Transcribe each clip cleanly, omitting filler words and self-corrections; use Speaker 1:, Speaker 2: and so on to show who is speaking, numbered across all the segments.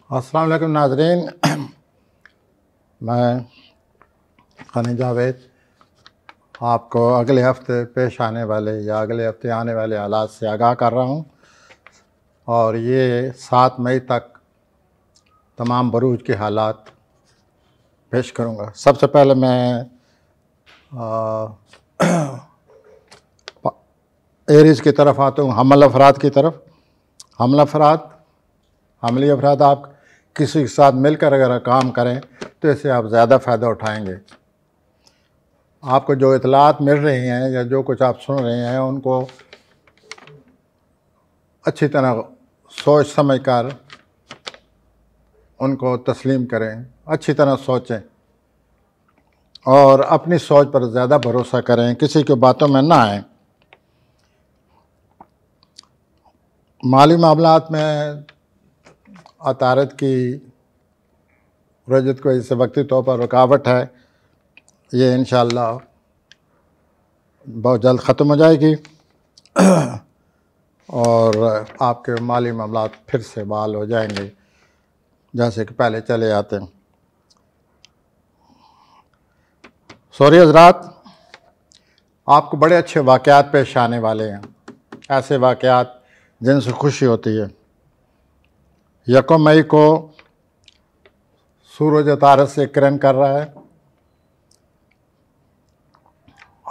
Speaker 1: अस्सलाम वालेकुम नाज़रीन। मैं ग़नी जावेद आपको अगले हफ़्ते पेश आने वाले या अगले हफ़्ते आने वाले हालात से आगाह कर रहा हूँ और ये 7 मई तक तमाम बरूज के हालात पेश करूँगा। सबसे पहले मैं एरीज़ की तरफ आता हूँ, हमल अफराद की तरफ। हमली अफराद आप किसी के साथ मिलकर अगर काम करें तो इससे आप ज़्यादा फ़ायदा उठाएंगे। आपको जो इतलात मिल रही हैं या जो कुछ आप सुन रहे हैं उनको अच्छी तरह सोच समझ कर उनको तस्लीम करें, अच्छी तरह सोचें और अपनी सोच पर ज़्यादा भरोसा करें, किसी की बातों में ना आएँ। माली मामलात में अतारत की रजत की वजह से वक्ती तौर पर रुकावट है, ये इंशाअल्लाह बहुत जल्द ख़त्म हो जाएगी और आपके माली मामलात फिर से बहाल हो जाएंगे जैसे कि पहले चले आते हैं। सॉरी हज़रात, आपको बड़े अच्छे वाक़यात पेश आने वाले हैं, ऐसे वाक़यात जिनसे खुशी होती है। 1 मई को सूरज अतारत से किरण कर रहा है।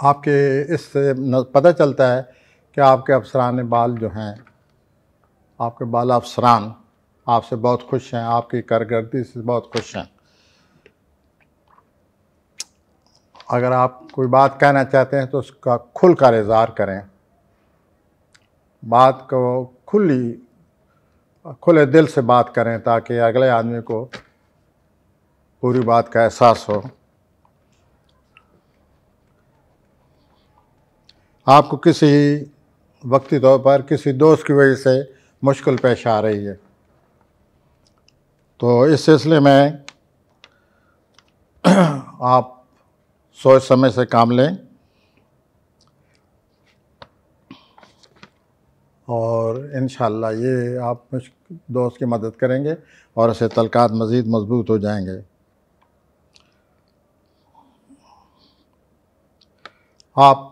Speaker 1: आपके इससे पता चलता है कि आपके अफसरान बाल जो हैं, आपके बाला अफसरान आपसे बहुत खुश हैं, आपकी कारकर्दगी से बहुत खुश हैं। अगर आप कोई बात कहना चाहते हैं तो उसका खुल कर इज़हार करें, बात को खुले दिल से बात करें ताकि अगले आदमी को पूरी बात का एहसास हो। आपको किसी वक्ती तौर पर किसी दोस्त की वजह से मुश्किल पेश आ रही है तो इस सिलसिले में आप सोच समझ से काम लें और इंशाअल्लाह ये आप दोस्त की मदद करेंगे और ऐसे तल्कात मज़ीद मजबूत हो जाएंगे। आप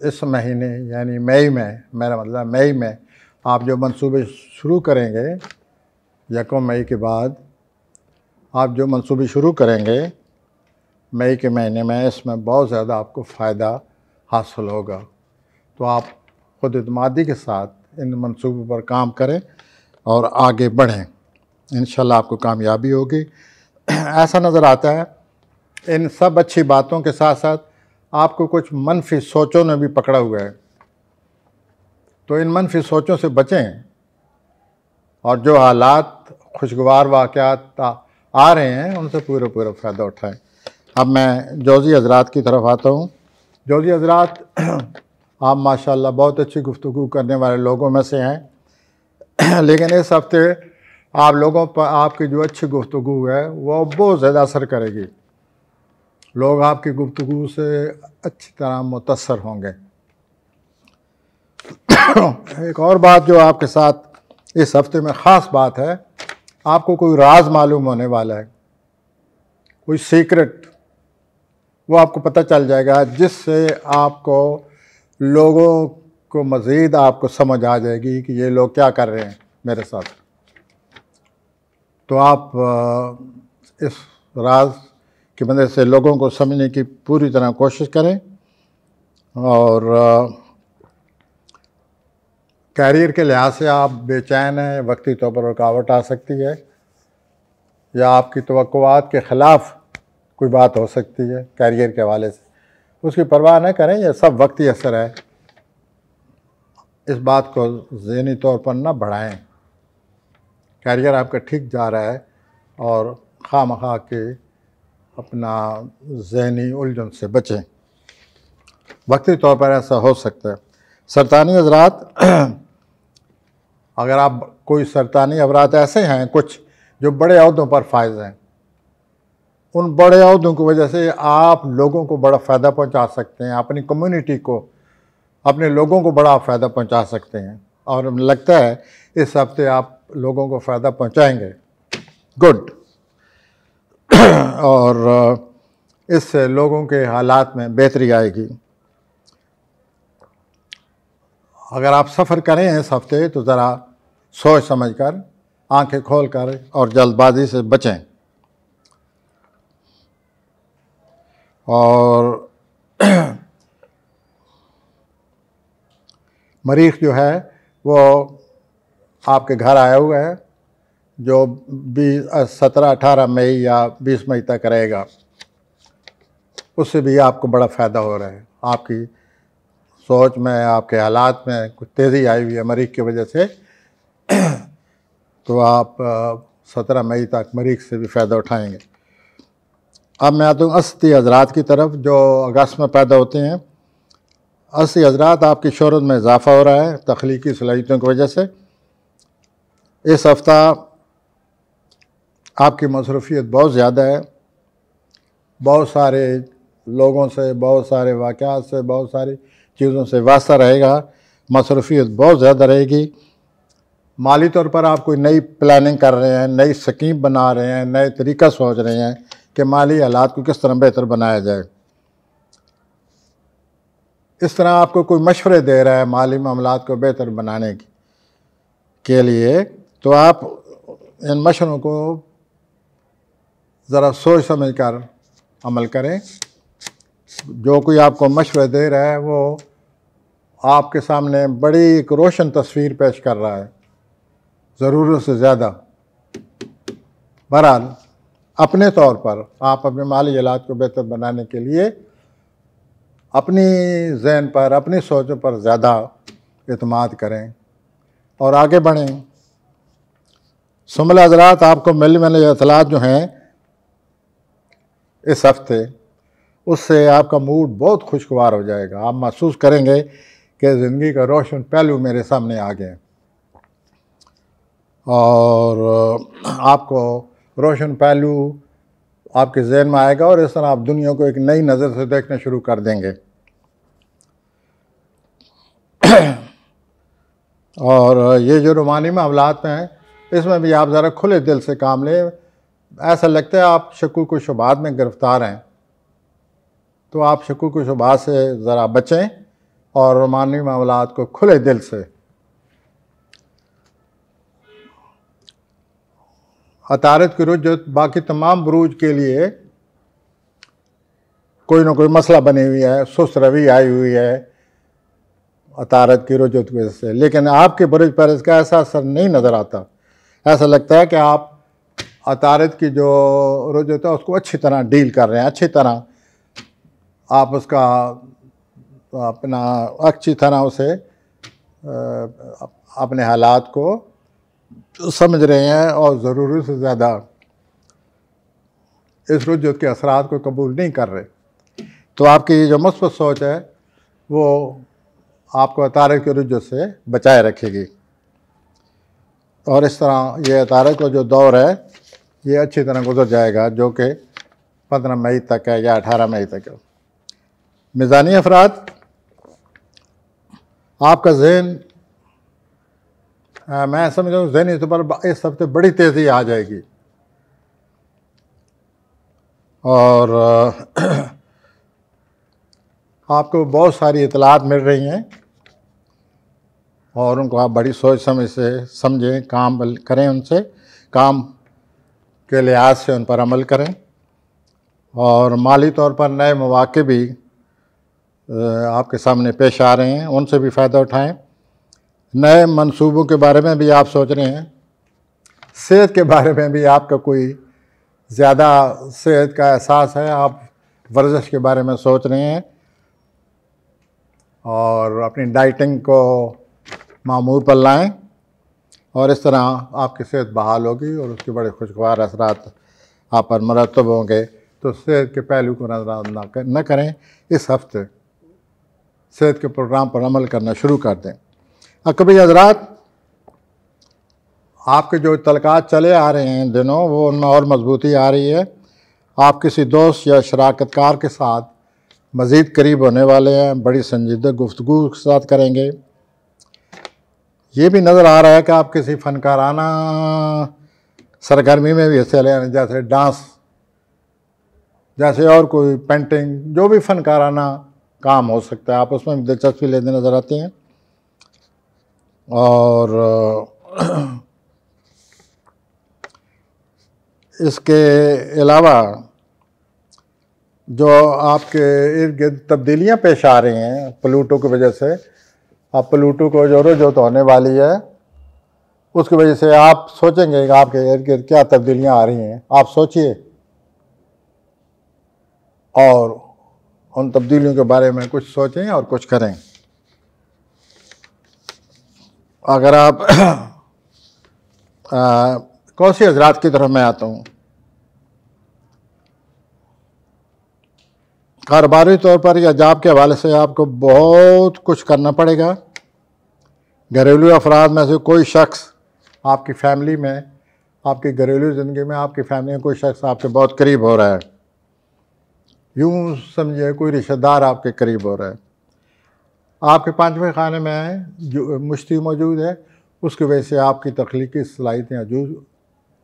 Speaker 1: इस महीने यानी मई में, मेरा मतलब मई में आप जो मंसूबे शुरू करेंगे, 1 मई के बाद आप जो मंसूबे शुरू करेंगे मई के महीने में, इसमें बहुत ज़्यादा आपको फ़ायदा हासिल होगा। तो आप खुद इत्मीनान के साथ इन मंसूबों पर काम करें और आगे बढ़ें, इंशाअल्लाह आपको कामयाबी होगी। ऐसा नज़र आता है इन सब अच्छी बातों के साथ साथ आपको कुछ मनफी सोचों ने भी पकड़ा हुआ है, तो इन मनफी सोचों से बचें और जो हालात खुशगवार वाक़यात आ रहे हैं उनसे पूरा फ़ायदा उठाएं। अब मैं जोज़ी हज़रात की तरफ आता हूँ। जोज़ी हज़रात, आप माशाअल्लाह बहुत अच्छी गुफ्तगू करने वाले लोगों में से हैं लेकिन इस हफ़्ते आप लोगों पर आपकी जो अच्छी गुफ्तगू है वो बहुत ज़्यादा असर करेगी। लोग आपकी गुफ्तगू से अच्छी तरह मुतासर होंगे। एक और बात जो आपके साथ इस हफ्ते में ख़ास बात है, आपको कोई राज मालूम होने वाला है, कोई सीक्रेट, वो आपको पता चल जाएगा जिससे आपको लोगों को मज़ीद आपको समझ आ जाएगी कि ये लोग क्या कर रहे हैं मेरे साथ। तो आप इस राज की मदद से लोगों को समझने की पूरी तरह कोशिश करें और कैरियर के लिहाज से आप बेचैन हैं, वक्ती तौर पर रुकावट आ सकती है या आपकी तवक्कुआत के ख़िलाफ़ कोई बात हो सकती है कैरियर के हवाले से, उसकी परवाह न करें, यह सब वक्ती असर है। इस बात को ज़हनी तौर पर न बढ़ाएं। कैरियर आपका ठीक जा रहा है और खामखा के अपना ज़हनी उलझन से बचें, वक्ती तौर पर ऐसा हो सकता है। सरतानी हज़रात, अगर आप कोई सरतानी अवरात ऐसे हैं कुछ जो बड़े अहदों पर फायज़ हैं, उन बड़े अहदों की वजह से आप लोगों को बड़ा फ़ायदा पहुंचा सकते हैं, अपनी कम्युनिटी को, अपने लोगों को बड़ा फ़ायदा पहुंचा सकते हैं और लगता है इस हफ्ते आप लोगों को फ़ायदा पहुंचाएंगे। गुड। और इससे लोगों के हालात में बेहतरी आएगी। अगर आप सफ़र करें इस हफ्ते तो ज़रा सोच समझ कर, आँखें खोल कर और जल्दबाजी से बचें। और मरीख जो है वो आपके घर आया हुआ है, जो 17-18 मई या 20 मई तक रहेगा। उससे भी आपको बड़ा फ़ायदा हो रहा है। आपकी सोच में, आपके हालात में कुछ तेज़ी आई हुई है मरीख की वजह से। तो आप 17 मई तक मरीख से भी फ़ायदा उठाएंगे। अब मैं आता हूँ 80 हज़रात की तरफ जो अगस्त में पैदा होते हैं। 80 हज़रात आपकी शोहरत में इजाफ़ा हो रहा है तख्लीकी सलाहियतों की वजह से। इस हफ़्ता आपकी मसरूफ़ियत बहुत ज़्यादा है। बहुत सारे लोगों से, बहुत सारे वाक़यात से, बहुत सारी चीज़ों से वास्ता रहेगा। मसरूफ़ियत बहुत ज़्यादा रहेगी। माली तौर पर आप कोई नई प्लानिंग कर रहे हैं, नई स्कीम बना रहे हैं, नए तरीक़ा सोच रहे हैं कि माली हालात को किस तरह बेहतर बनाया जाए। इस तरह आपको कोई मशवरे दे रहा है माली मामलात को बेहतर बनाने के लिए, तो आप इन मशवरों को ज़रा सोच समझ कर अमल करें। जो कोई आपको मशवरे दे रहा है वो आपके सामने बड़ी एक रोशन तस्वीर पेश कर रहा है, ज़रूरत से ज़्यादा। बहरहाल अपने तौर पर आप अपने माली हालात को बेहतर बनाने के लिए अपनी ज़हन पर, अपनी सोचों पर ज़्यादा एतमाद करें और आगे बढ़ें। सुमल हज़रात, आपको मिलने वाले इत्तलात जो हैं इस हफ्ते, उससे आपका मूड बहुत खुशगवार हो जाएगा। आप महसूस करेंगे कि ज़िंदगी का रोशन पहलू मेरे सामने आ गए और आपको रोशन पहलू आपके ज़हन में आएगा और इस तरह आप दुनिया को एक नई नज़र से देखना शुरू कर देंगे। और ये जो रूमानी मामलात हैं, इसमें भी आप ज़रा खुले दिल से काम लें। ऐसा लगता है आप शकूक व शुबहात में गिरफ़्तार हैं, तो आप शकूक व शुबहात से ज़रा बचें और रूमानी मामलात को खुले दिल से। अतारत की रुजत बाकी तमाम बुरूज के लिए कोई ना कोई मसला बनी हुई है, सुस्त रवि आई हुई है अतारत की रुजत की वजह से, लेकिन आपके बुरुज पर इसका ऐसा असर नहीं नज़र आता। ऐसा लगता है कि आप अतारत की जो रुजत है उसको अच्छी तरह डील कर रहे हैं, अच्छी तरह आप उसका अपना अच्छी तरह उसे अपने हालात को समझ रहे हैं और ज़रूरत से ज़्यादा इस रुजत के असरात को कबूल नहीं कर रहे। तो आपकी जो मुस्बत सोच है वो आपको अतारत की रुजत से बचाए रखेगी और इस तरह ये अतारत का जो दौर है ये अच्छी तरह गुजर जाएगा, जो कि 15 मई तक है या 18 मई तक है। मिज़ानी अफराद, आपका जहन, मैं समझता हूँ ज़हनी तौर पर इस हफ्ते बड़ी तेज़ी आ जाएगी और आपको बहुत सारी इत्तलात मिल रही हैं और उनको आप बड़ी सोच समझ से समझें, काम करें, उनसे काम के लिहाज से उन पर अमल करें और माली तौर पर नए मौक़े भी आपके सामने पेश आ रहे हैं, उनसे भी फ़ायदा उठाएं। नए मंसूबों के बारे में भी आप सोच रहे हैं। सेहत के बारे में भी आपका कोई ज़्यादा सेहत का एहसास है, आप वर्जिश के बारे में सोच रहे हैं और अपनी डाइटिंग को मामूर पर लाएं और इस तरह आपकी सेहत बहाल होगी और उसके बड़े खुशगवार असरात आप पर मरतब होंगे। तो सेहत के पहलू को नज़रअंदाज न करें। इस हफ्ते सेहत के प्रोग्राम पर अमल करना शुरू कर दें। कभी हज़रात, आपके जो तलक़ात चले आ रहे हैं दिनों, वो उनमें और मजबूती आ रही है। आप किसी दोस्त या शराकतकार के साथ मज़ीद करीब होने वाले हैं, बड़ी संजीदा गुफ्तगू के साथ करेंगे। ये भी नज़र आ रहा है कि आप किसी फ़नकाराना सरगर्मी में भी हिस्से लें, जैसे डांस, जैसे और कोई पेंटिंग, जो भी फनकाराना काम हो सकता है, आप उसमें भी दिलचस्पी लेते नज़र आते हैं। और इसके अलावा जो आपके इर्द गिर्द तब्दीलियाँ पेश आ रही हैं प्लूटो की वजह से, अब प्लूटो को जो तो होने वाली है, उसकी वजह से आप सोचेंगे कि आपके इर्द गिर्द क्या तब्दीलियाँ आ रही हैं। आप सोचिए और उन तब्दीलियों के बारे में कुछ सोचें और कुछ करें। अगर आप कौसी हजरात की तरफ मैं आता हूँ, कारोबारी तौर पर या जॉब के हवाले से आपको बहुत कुछ करना पड़ेगा। घरेलू अफराद में से कोई शख्स आपकी फैमिली में, आपकी घरेलू ज़िंदगी में, आपकी फैमिली में कोई शख्स आपके बहुत करीब हो रहा है, यूँ समझिए कोई रिश्तेदार आपके करीब हो रहा है, आपके पांचवें खाने में जो मुश्ती मौजूद है, उसकी वजह से आपकी तख्लीकी सलाहियतें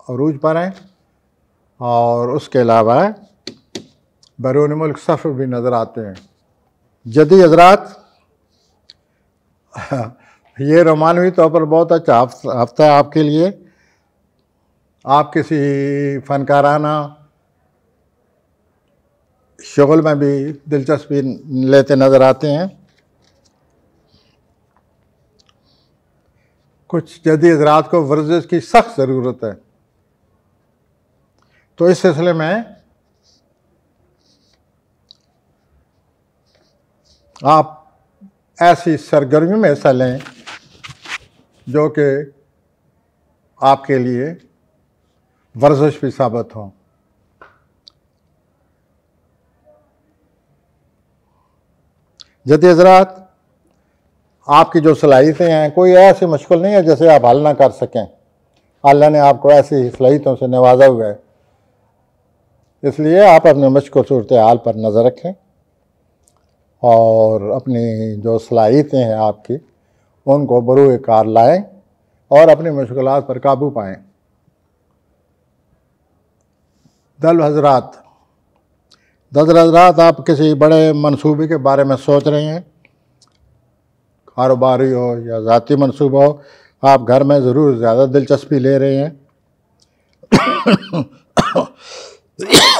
Speaker 1: अरूज पर हैं। और उसके अलावा बैरून मुल्क सफ़र भी नज़र आते हैं। जदी हजरात, ये रोमानवी तौर पर बहुत अच्छा हफ्ता है आपके लिए। आप किसी फ़नकाराना शुगल में भी दिलचस्पी लेते नज़र आते हैं। कुछ जदी हजरात को वर्जिश की सख्त ज़रूरत है, तो इस सिलसिले में आप ऐसी सरगर्मी में हिस्सा लें जो कि आपके लिए वर्जिश भी साबित हो। जदी हजरात, आपकी जो सलाहियतें हैं, कोई ऐसी मुश्किल नहीं है जैसे आप हल ना कर सकें। अल्लाह ने आपको ऐसी सलाहियतों से नवाजा हुआ है, इसलिए आप अपने मुश्किल सूरत हाल पर नज़र रखें और अपनी जो सलाहियतें हैं आपकी, उनको बरूए कार लाएँ और अपनी मुश्किलात पर काबू पाएँ। दल हजरात, आप किसी बड़े मंसूबे के बारे में सोच रहे हैं, कारोबारी हो या ज़ाती मंसूबा हो, आप घर में ज़रूर ज़्यादा दिलचस्पी ले रहे हैं।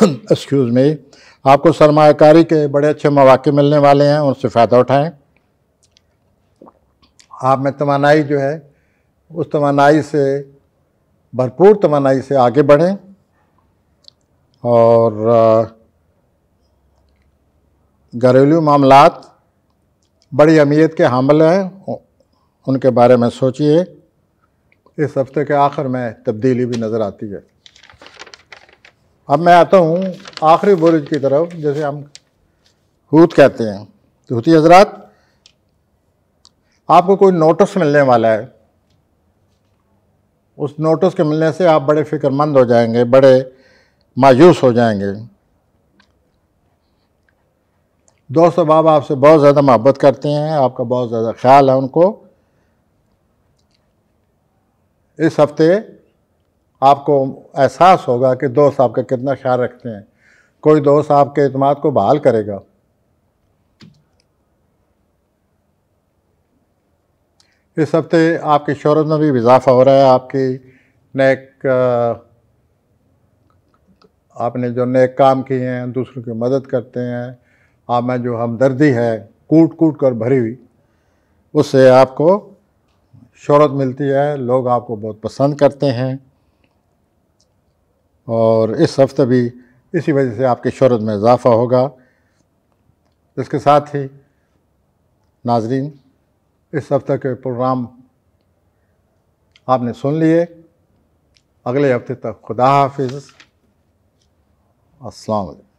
Speaker 1: एक्सक्यूज़ मी, आपको सरमायाकारी के बड़े अच्छे मौके मिलने वाले हैं, उनसे फ़ायदा उठाएं। आप में तवानाई जो है, उस तवानाई से, भरपूर तवानाई से आगे बढ़ें और घरेलू मामलात बड़ी अहमियत के हामिल हैं, उनके बारे में सोचिए। इस हफ्ते के आखिर में तब्दीली भी नज़र आती है। अब मैं आता हूँ आखिरी बुरुज की तरफ, जैसे हम हूत कहते हैं। तो हूती हजरात, आपको कोई नोटिस मिलने वाला है, उस नोटिस के मिलने से आप बड़े फ़िक्रमंद हो जाएंगे, बड़े मायूस हो जाएंगे। दोस्त अहबाब आपसे बहुत ज़्यादा मोहब्बत करते हैं, आपका बहुत ज़्यादा ख्याल है उनको। इस हफ्ते आपको एहसास होगा कि दोस्त आपका कितना ख्याल रखते हैं। कोई दोस्त आपके एतमाद को बहाल करेगा। इस हफ्ते आपकी शोहरत में भी इजाफा हो रहा है। आपकी नेक, आपने जो नेक काम किए हैं, दूसरों की मदद करते हैं, आप में जो हमदर्दी है कूट कूट कर भरी हुई, उससे आपको शोहरत मिलती है, लोग आपको बहुत पसंद करते हैं। और इस हफ्ते भी इसी वजह से आपकी शोहरत में इजाफा होगा। इसके साथ ही नाजरीन, इस हफ्ते के प्रोग्राम आपने सुन लिए। अगले हफ्ते तक खुदा हाफिज़। अस्सलाम वालेकुम।